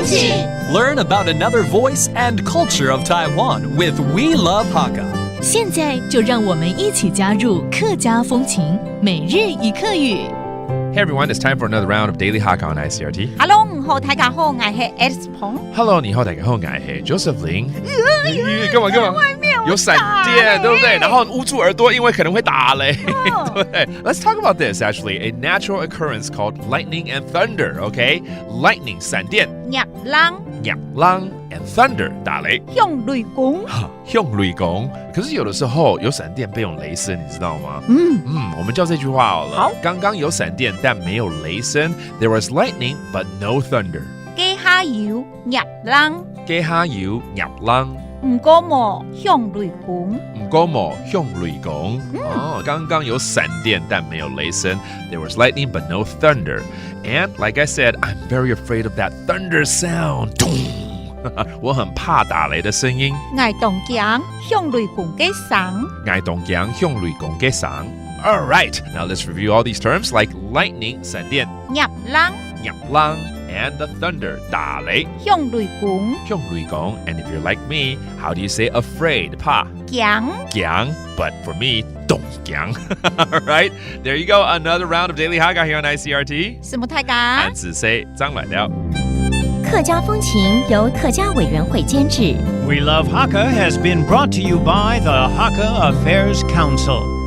事 Learn about another voice and culture of Taiwan with We Love Hakka. 现在就让我们一起加入客家风情每日一客语。Hey everyone, it's time for another round of Daily Hakka on ICRT. Hello， 你好，大家好，我係 Alice 彭。Hello， 你好，大家好，我係 Joseph Ling。干嘛？外面有闪电，对不对？然后捂住耳朵，因为可能会打雷。对 ，Let's talk about this. Actually, a natural occurrence called lightning and thunder. Okay, lightning 闪电，ngiabˋ and thunder 打雷。用雷公，用雷公。可是有的时候有闪电，被用雷声，你知道吗？我们叫这句话好了。好，刚刚有闪电，但没有雷声。There was lightning, but no thunder. 家下有ngiabˋ，家下有ngiabˋ。唔過冇向雷公，唔過冇向雷公。剛剛有閃電，但沒有雷聲。There was lightning, but no thunder. And like I said, I'm very afraid of that thunder sound. 我很怕打雷的聲音。我當講向雷公嘅聲。我當講向雷公嘅聲。All right, now let's review all these terms like lightning, 閃電，ngiabˋ, and the thunder, 打雷，向雷公，向雷公。And if you're like me, how do you say afraid, 怕？驚， but for me, 咚驚。All right, there you go, another round of Daily Hakka here on ICRT. 什麼大家？安子 say 張來了。客家風情由客家委員會監製。 We Love Hakka has been brought to you by the Hakka Affairs Council.